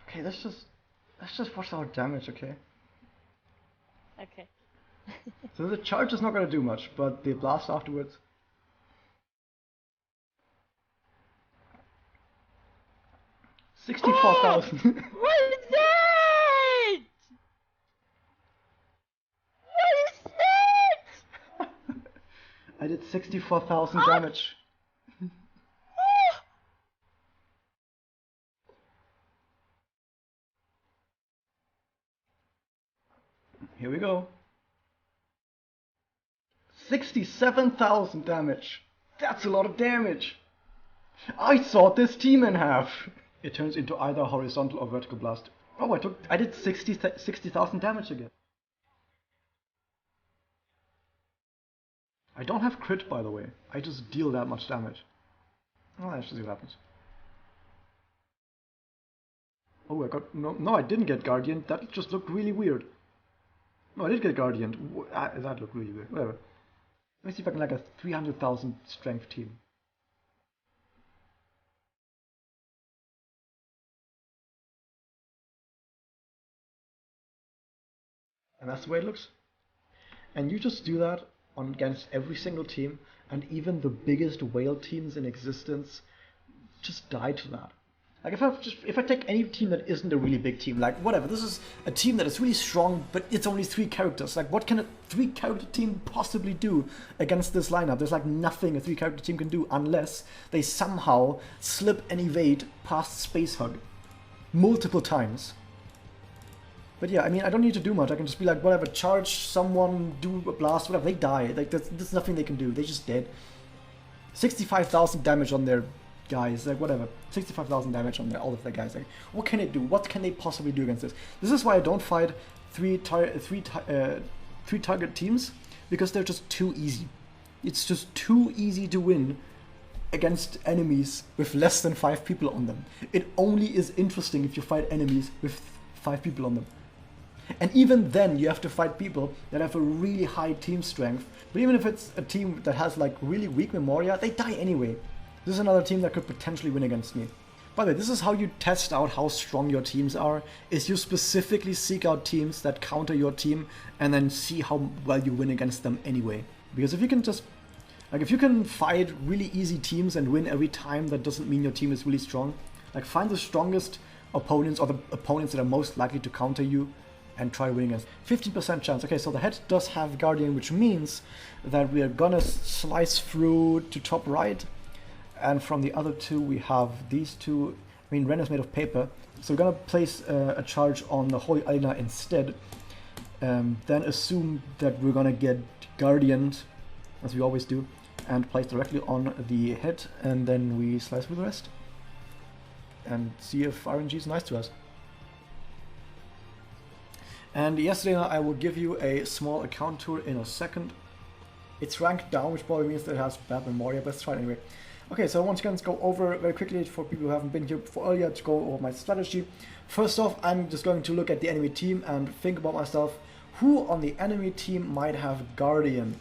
Okay, let's just watch our damage, okay? Okay. So the charge is not gonna do much, but the blast afterwards. Oh! 64,000. What is that? What is that? I did 64,000 Ah! damage. Ah! Here we go. 67,000 damage. That's a lot of damage. I sawed this team in half. It turns into either horizontal or vertical blast. Oh, I did 60,000 damage again. I don't have crit, by the way. I just deal that much damage. Oh, let's see what happens. Oh, I got no. I didn't get Guardian. That just looked really weird. No, I did get Guardian. That looked really weird. Whatever. Let me see if I can like a 300,000 strength team. And that's the way it looks. And you just do that against every single team, and even the biggest whale teams in existence just die to that. Like if I take any team that isn't a really big team, like whatever, this is a team that is really strong, but it's only 3 characters. Like what can a 3 character team possibly do against this lineup? There's like nothing a 3 character team can do unless they somehow slip and evade past Space Hug multiple times. But yeah, I mean, I don't need to do much. I can just be like, whatever, charge someone, do a blast, whatever. They die. Like, there's nothing they can do. They're just dead. 65,000 damage on their guys. Like, whatever. 65,000 damage on all of their guys. Like, what can they do? What can they possibly do against this? This is why I don't fight three target teams, because they're just too easy. It's just too easy to win against enemies with less than 5 people on them. It only is interesting if you fight enemies with 5 people on them. And even then, you have to fight people that have a really high team strength. But even if it's a team that has like really weak Memoria, they die anyway. This is another team that could potentially win against me. By the way, this is how you test out how strong your teams are, is you specifically seek out teams that counter your team and then see how well you win against them anyway. Because if you can just, like if you can fight really easy teams and win every time, that doesn't mean your team is really strong. Like find the strongest opponents or the opponents that are most likely to counter you and try winning against. 15% chance. Okay, so the head does have Guardian, which means that we are gonna slice through to top right, and from the other two we have these two. I mean, Ren is made of paper, so we're gonna place a charge on the Holy Arena instead, then assume that we're gonna get Guardian, as we always do, and place directly on the head, and then we slice through the rest and see if RNG is nice to us. And yesterday I will give you a small account tour in a second. It's ranked down, which probably means that it has bad Memoria, but let's try it anyway. Okay, so once again, let's go over very quickly for people who haven't been here before earlier to go over my strategy. First off, I'm just going to look at the enemy team and think about myself, who on the enemy team might have Guardian?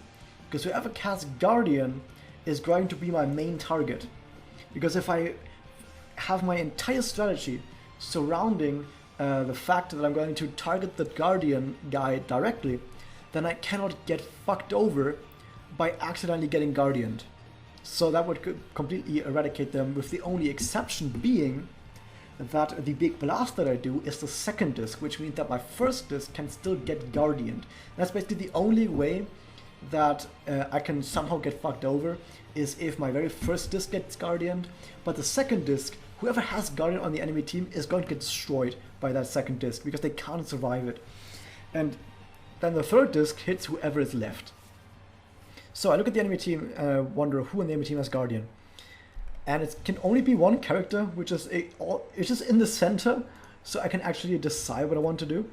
Because whoever casts Guardian is going to be my main target. Because if I have my entire strategy surrounding the fact that I'm going to target the Guardian guy directly, then I cannot get fucked over by accidentally getting Guardianed. So that would completely eradicate them, with the only exception being that the big blast that I do is the second disc, which means that my first disc can still get Guardianed. That's basically the only way that I can somehow get fucked over, is if my very first disc gets Guardianed, but the second disc, whoever has Guardian on the enemy team is going to get destroyed by that second disc, because they can't survive it. And then the third disc hits whoever is left. So I look at the enemy team and wonder who in the enemy team has Guardian. And it can only be one character, which is it's just in the center, so I can actually decide what I want to do.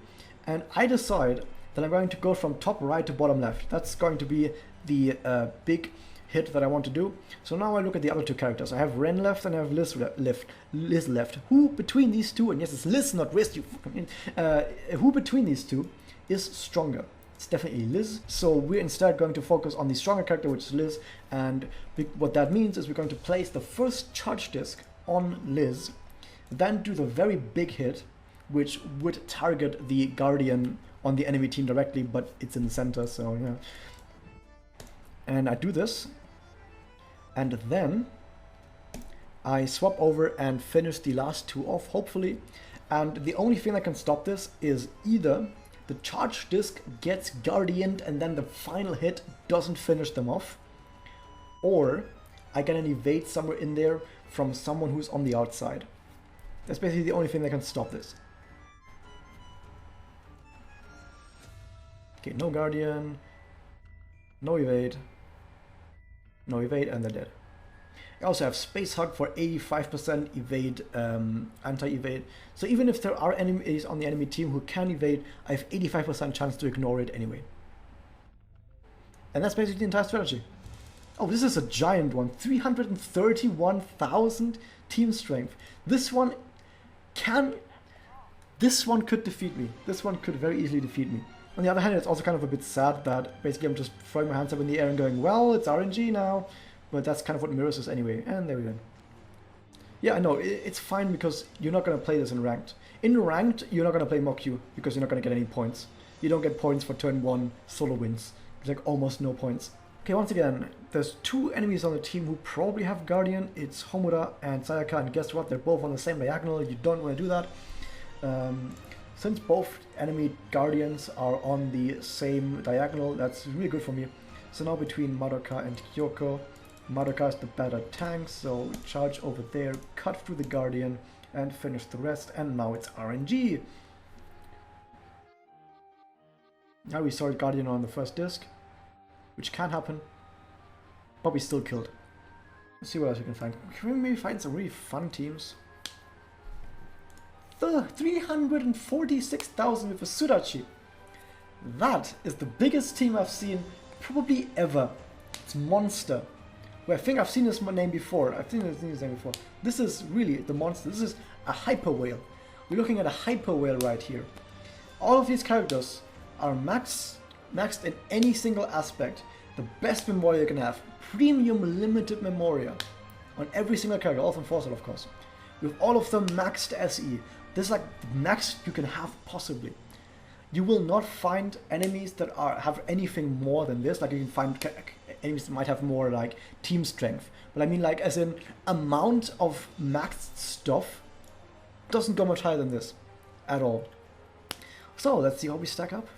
And I decide that I'm going to go from top right to bottom left. That's going to be the big hit that I want to do. So now I look at the other two characters. I have Ren left and I have Liz left. Who between these two, and yes, it's Liz, not Riz, you fucking who between these two is stronger? It's definitely Liz. So we're instead going to focus on the stronger character, which is Liz. And what that means is we're going to place the first charge disc on Liz, then do the very big hit, which would target the Guardian on the enemy team directly, but it's in the center, so yeah. And I do this, and then I swap over and finish the last two off, hopefully. And the only thing that can stop this is either the charge disc gets Guardianed and then the final hit doesn't finish them off, or I get an evade somewhere in there from someone who's on the outside. That's basically the only thing that can stop this. Okay, no Guardian, no evade, and they're dead. I also have Space Hug for 85% evade, anti-evade. So even if there are enemies on the enemy team who can evade, I have 85% chance to ignore it anyway. And that's basically the entire strategy. Oh, this is a giant one. 331,000 team strength. This one could defeat me. This one could very easily defeat me. On the other hand, it's also kind of a bit sad that basically I'm just throwing my hands up in the air and going, well, it's RNG now. But that's kind of what Mirrors is anyway. And there we go. Yeah, I know, it's fine because you're not going to play this in Ranked. In Ranked, you're not going to play Mokyuu because you're not going to get any points. You don't get points for turn 1 solo wins. There's like almost no points. Okay, once again, there's two enemies on the team who probably have Guardian. It's Homura and Sayaka, and guess what? They're both on the same diagonal. You don't want to do that. Since both enemy Guardians are on the same diagonal, that's really good for me. So now between Madoka and Kyoko, Madoka is the better tank, so charge over there, cut through the Guardian, and finish the rest, and now it's RNG. Now we saw Guardian on the first disc, which can happen, but we still killed. Let's see what else we can find. Can we maybe find some really fun teams? The 346,000 with a Sudachi. That is the biggest team I've seen probably ever. It's Monster. Well, I think I've seen this name before. This is really the Monster. This is a Hyper Whale. We're looking at a Hyper Whale right here. All of these characters are maxed in any single aspect. The best Memoria you can have. Premium limited Memoria on every single character, all from Force, of course. With all of them maxed SE. This is like the max you can have possibly. You will not find enemies that have anything more than this. Like you can find enemies that might have more like team strength. But I mean like as in amount of maxed stuff doesn't go much higher than this at all. So let's see how we stack up.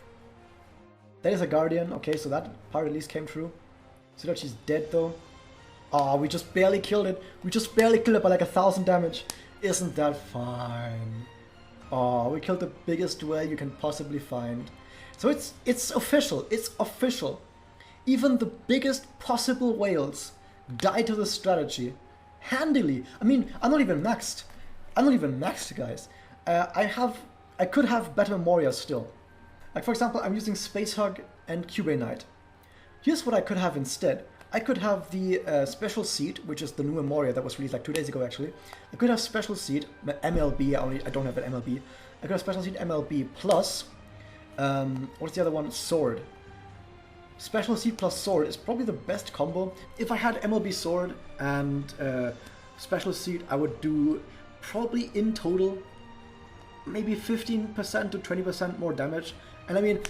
That is a Guardian. Okay, so that part at least came true. So that she's dead though. Oh, we just barely killed it. We just barely killed it by like 1,000 damage. Isn't that fine? Oh, we killed the biggest whale you can possibly find. So it's official. It's official. Even the biggest possible whales die to the strategy. Handily. I mean, I'm not even maxed. I'm not even maxed, guys. I could have better Memoria still. Like for example, I'm using Space Hug and Cube Knight. Here's what I could have instead. I could have the Special Seed, which is the new Memoria that was released like 2 days ago actually. I could have Special Seed, MLB, I don't have an MLB. I could have Special Seed MLB plus, what's the other one? Sword. Special Seed plus Sword is probably the best combo. If I had MLB Sword and Special Seed, I would do probably in total maybe 15% to 20% more damage. And I mean,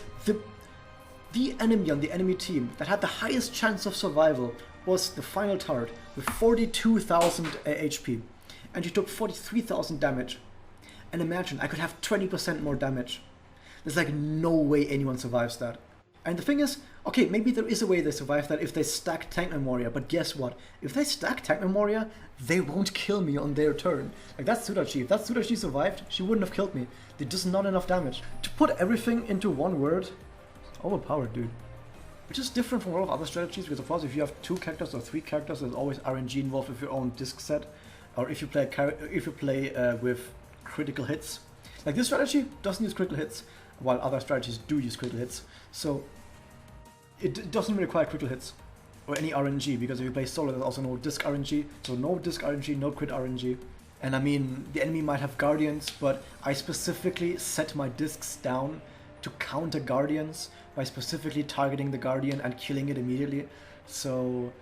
the enemy on the enemy team that had the highest chance of survival was the final turret with 42,000 HP. And she took 43,000 damage. And imagine, I could have 20% more damage. There's like no way anyone survives that. And the thing is, okay, maybe there is a way they survive that if they stack tank Memoria, but guess what? If they stack tank Memoria, they won't kill me on their turn. Like that's Sudachi. If that Sudachi survived, she wouldn't have killed me. There's just not enough damage. To put everything into one word, overpowered, dude. Which is different from a lot of other strategies, because of course if you have 2 characters or 3 characters, there's always RNG involved with your own disc set, or if you play with critical hits. Like this strategy doesn't use critical hits, while other strategies do use critical hits. So it doesn't even require critical hits or any RNG, because if you play solo, there's also no disc RNG. So no disc RNG, no crit RNG. And I mean, the enemy might have Guardians, but I specifically set my discs down to counter Guardians by specifically targeting the Guardian and killing it immediately. So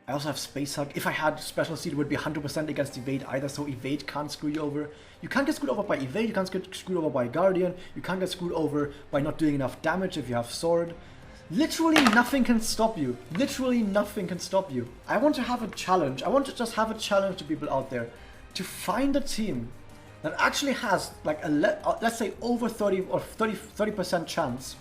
I also have Space Hug. If I had Special Seed, it would be 100% against Evade either, so Evade can't screw you over. You can't get screwed over by Evade, you can't get screwed over by Guardian, you can't get screwed over by not doing enough damage if you have Sword. Literally nothing can stop you. Literally nothing can stop you. I want to have a challenge. I want to just have a challenge to people out there to find a team that actually has like a let's say over 30 or 30% chance,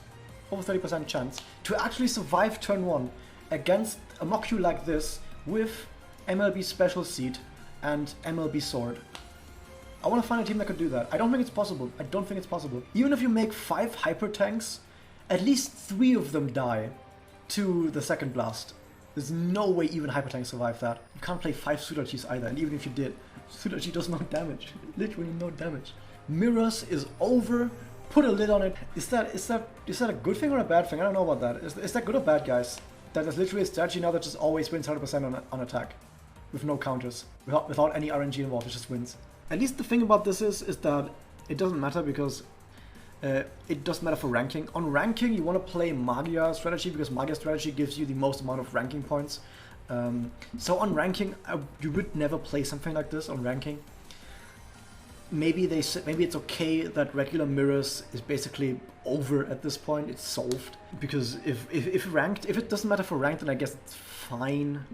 over 30% chance to actually survive turn 1 against a Mokyuu like this with MLB Special Seed and MLB Sword. I want to find a team that could do that. I don't think it's possible. I don't think it's possible. Even if you make 5 Hyper Tanks, at least 3 of them die to the second blast. There's no way even Hyper Tanks survive that. You can't play 5 Sudachi's either, and even if you did, Sudachi does no damage. Literally no damage. Mirrors is over. Put a lid on it. Is that a good thing or a bad thing? I don't know about that. Is that good or bad, guys? That is literally a strategy now that just always wins 100% on attack. With no counters. Without any RNG involved, it just wins. At least the thing about this is that it doesn't matter because it does matter for ranking. On ranking, you want to play Magia strategy because Magia strategy gives you the most amount of ranking points. So on ranking, you would never play something like this on ranking. Maybe it's okay that regular mirrors is basically over at this point. It's solved because if it doesn't matter for ranked, then I guess it's fine.